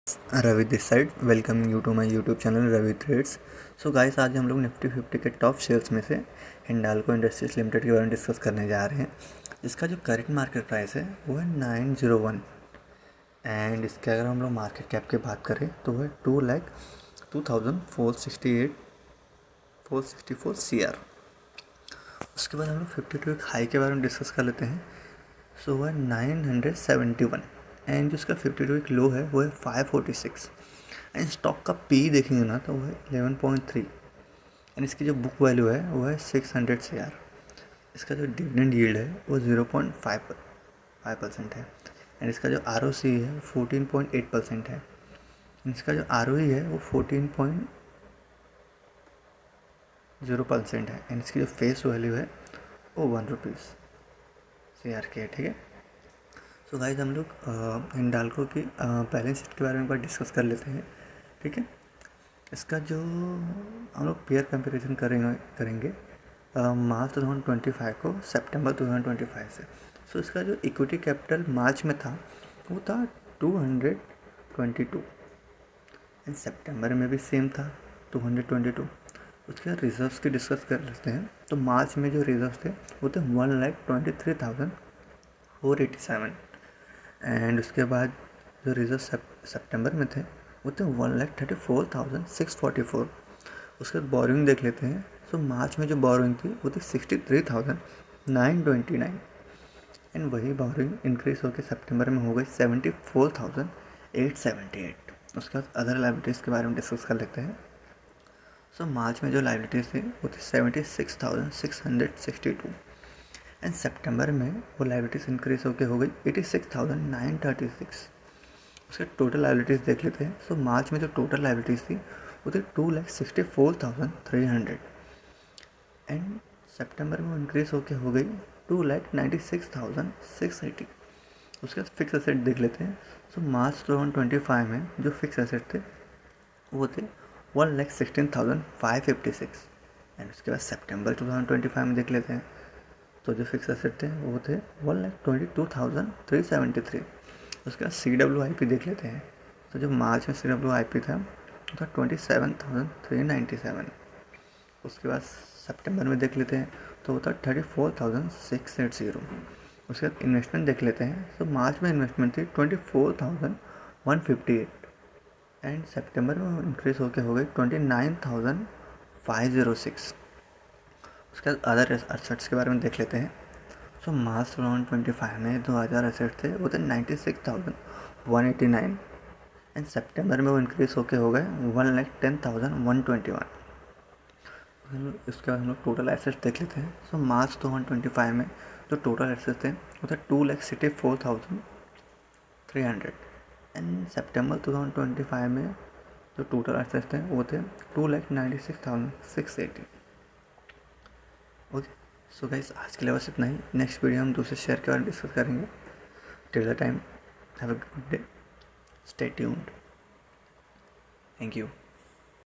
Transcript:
Ravi this side welcoming you to my YouTube channel Ravi trades. So guys, आज हम लोग Nifty 50 के टॉप शेयर्स में से हिंडाल्को इंडस्ट्रीज लिमिटेड के बारे में डिस्कस करने जा रहे हैं। इसका जो करंट मार्केट प्राइस है वो है 901 एंड इसके अगर हम लोग मार्केट कैप की बात करें तो वो है 2,02,464 CR। उसके बाद हम लोग 52 एक हाई के बारे में डिस्कस कर लेते हैं। सो वो है 971 एंड जो इसका 52 एक लो है वो है 546 एंड स्टॉक का पी देखेंगे ना तो वो है 11.3 एंड इसकी जो बुक वैल्यू है वो है 600 CR। इसका जो डिविडेंड यील्ड है वो 0.5% है एंड इसका जो ROC है 14.8% है। इसका जो ROE है वो 14.0% है एंड इसकी जो फेस वैल्यू है वो ₹1 CR की है। ठीक है, सो गाइस हम लोग हिंडाल्को की बैलेंस शीट के बारे में एक बार डिस्कस कर लेते हैं। ठीक है, इसका जो हम लोग पेयर कंपैरिजन करेंगे मार्च 2025 को सितंबर 2025 से। सो इसका जो इक्विटी कैपिटल मार्च में था वो था 222 एंड सितंबर में भी सेम था 222। उसके बाद रिजर्व्स की डिस्कस कर लेते हैं। तो मार्च में जो रिजर्व्स थे वो थे 1,23,487 एंड उसके बाद जो रिजर्व सितंबर में थे वो थे 1,34,644। उसके बाद बोरिंग देख लेते हैं। सो मार्च में जो बोरिंग थी वो थी 63,929 एंड वही बोरिंग इंक्रीज होकर सितंबर में हो गई 74,878। उसके बाद अदर लाइबिलिटीज़ के बारे में डिस्कस कर लेते हैं। सो मार्च में जो लाइबिलिटीज़ थी वो थी 76,662 एंड सितंबर में वो लाइबिलिटीज़ इंक्रीज होकर हो गई 86,936। उसके टोटल लाइबिलिटीज़ देख लेते हैं। सो मार्च में जो टोटल लाइबिलिटीज़ थी वो थी 2,64,300 एंड सितंबर में वो इंक्रीज होकर हो गई 2,96,680। उसके बाद फिक्स एसेट देख लेते हैं। सो मार्च 2025 में जो फिक्स एसेट थे वो थे 1,16,556 एंड उसके बाद सितंबर 2025 में देख लेते हैं तो जो फिक्स एसेट थे वो थे 1,22,373। उसके बाद CWIP देख लेते हैं। तो जो मार्च में CWIP था वो था 27,397। उसके बाद सितंबर में देख लेते हैं तो वो था 34,680। उसके बाद इन्वेस्टमेंट देख लेते हैं। तो मार्च में इन्वेस्टमेंट थी 24,158 एंड सितंबर में इंक्रीज होकर हो गई 29,506। उसके बाद अदर एसेट्स के बारे में देख लेते हैं। सो मार्च 2025 में 2,000 एसेट थे वो थे 96,189 एंड सितंबर में वो इंक्रीज होके हो गए 1,10,121। इसके बाद हम लोग टोटल एसेट्स देख लेते हैं। सो मार्च 2025 में जो टोटल एसेट्स थे वो थे 2,64,300 एंड सितंबर 2025 में जो टोटल एसेट्स थे वो थे 2,96,680। ओके, सो गाइस आज के लिए बस इतना ही। नेक्स्ट वीडियो हम दूसरे शेयर के बारे में डिस्कस करेंगे। Till the time have a good day, stay tuned, thank you.